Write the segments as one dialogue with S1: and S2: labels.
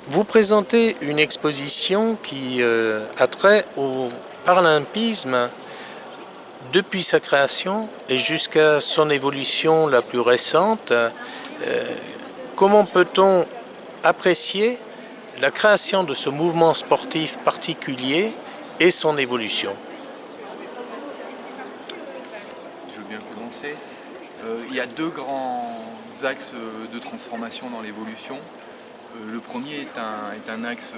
S1: Vous présentez une exposition qui a trait au paralympisme depuis sa création et jusqu'à son évolution la plus récente. Comment peut-on apprécier la création de ce mouvement sportif particulier et son évolution?
S2: Je veux bien commencer. Il y a deux grands axes de transformation dans l'évolution. Le premier est un axe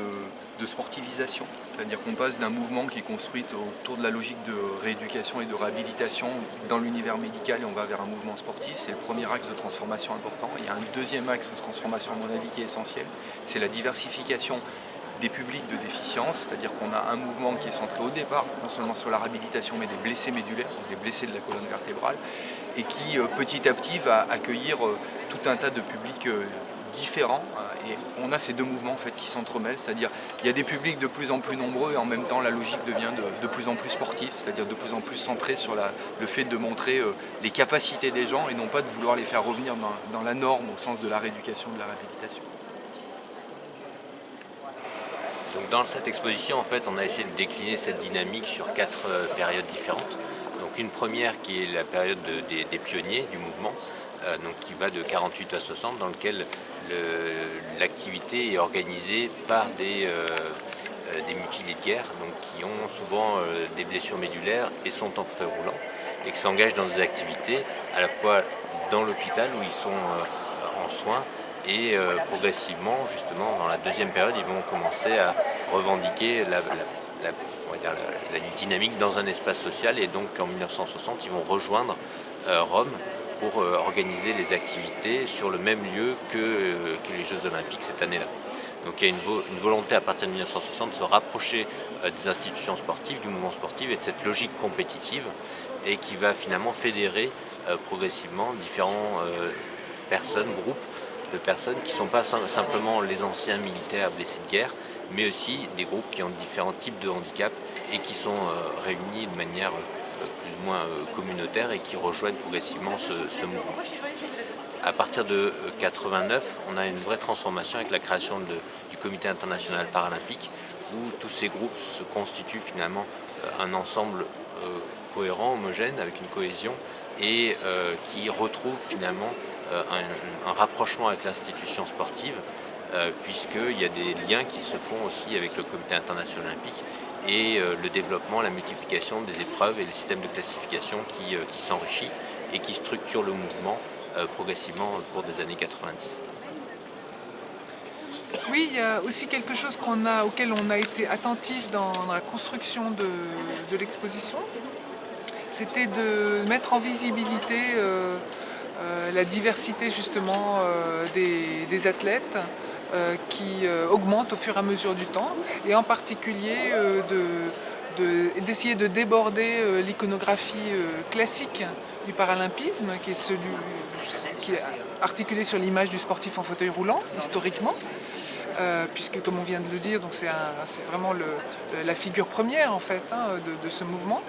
S2: de sportivisation, c'est-à-dire qu'on passe d'un mouvement qui est construit autour de la logique de rééducation et de réhabilitation dans l'univers médical et on va vers un mouvement sportif. C'est le premier axe de transformation important. Il y a un deuxième axe de transformation à mon avis qui est essentiel, c'est la diversification des publics de déficience, c'est-à-dire qu'on a un mouvement qui est centré au départ non seulement sur la réhabilitation mais des blessés médulaires, donc les blessés de la colonne vertébrale, et qui petit à petit va accueillir tout un tas de publics différents. Et on a ces deux mouvements en fait, qui s'entremêlent, c'est-à-dire il y a des publics de plus en plus nombreux et en même temps la logique devient de plus en plus sportive, c'est-à-dire de plus en plus centrée sur le fait de montrer les capacités des gens et non pas de vouloir les faire revenir dans la norme au sens de la rééducation, de la réhabilitation.
S3: Donc dans cette exposition, en fait, on a essayé de décliner cette dynamique sur 4 périodes différentes. Donc une première qui est la période des pionniers du mouvement, donc qui va de 48 à 60, dans lequel l'activité est organisée par des mutilés de guerre, donc qui ont souvent des blessures médulaires et sont en fauteuil roulant, et qui s'engagent dans des activités à la fois dans l'hôpital où ils sont en soins, et progressivement, justement, dans la deuxième période, ils vont commencer à revendiquer la dynamique dans un espace social. Et donc, en 1960, ils vont rejoindre Rome pour organiser les activités sur le même lieu que les Jeux Olympiques cette année-là. Donc, il y a une volonté à partir de 1960 de se rapprocher des institutions sportives, du mouvement sportif et de cette logique compétitive, et qui va finalement fédérer progressivement différents personnes, groupes de personnes qui ne sont pas simplement les anciens militaires blessés de guerre, mais aussi des groupes qui ont différents types de handicaps et qui sont réunis de manière plus ou moins communautaire et qui rejoignent progressivement ce mouvement. À partir de 89, on a une vraie transformation avec la création du Comité international paralympique, où tous ces groupes se constituent finalement un ensemble cohérent, homogène, avec une cohésion, et qui retrouve finalement un rapprochement avec l'institution sportive, puisqu'il y a des liens qui se font aussi avec le Comité international olympique et le développement, la multiplication des épreuves et les systèmes de classification qui s'enrichit et qui structure le mouvement progressivement au cours des années 90.
S4: Oui, il y a aussi quelque chose auquel on a été attentif dans la construction de l'exposition. C'était de mettre en visibilité la diversité justement des athlètes qui augmente au fur et à mesure du temps, et en particulier d'essayer de déborder l'iconographie classique du paralympisme, qui est articulée sur l'image du sportif en fauteuil roulant, historiquement, puisque comme on vient de le dire, c'est vraiment la figure première en fait, de ce mouvement.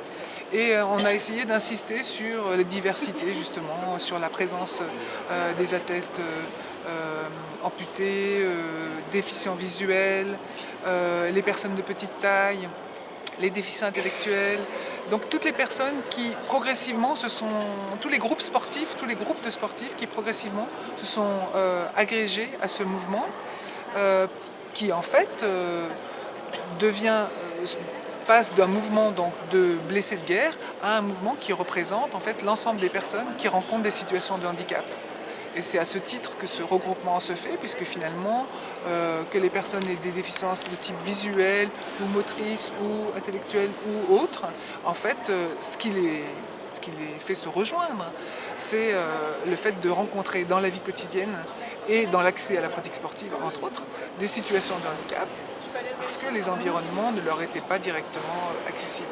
S4: Et on a essayé d'insister sur la diversité, justement, sur la présence des athlètes amputés, déficients visuels, les personnes de petite taille, les déficients intellectuels. Donc toutes les personnes qui progressivement tous les groupes sportifs, tous les groupes de sportifs qui progressivement se sont agrégés à ce mouvement, qui en fait passe d'un mouvement donc, de blessés de guerre à un mouvement qui représente en fait l'ensemble des personnes qui rencontrent des situations de handicap. Et c'est à ce titre que ce regroupement se fait, puisque finalement, que les personnes aient des déficiences de type visuel, ou motrice, ou intellectuelle, ou autre, en fait, ce qui les fait se rejoindre, c'est le fait de rencontrer dans la vie quotidienne et dans l'accès à la pratique sportive, entre autres, des situations de handicap, parce que les environnements ne leur étaient pas directement accessibles.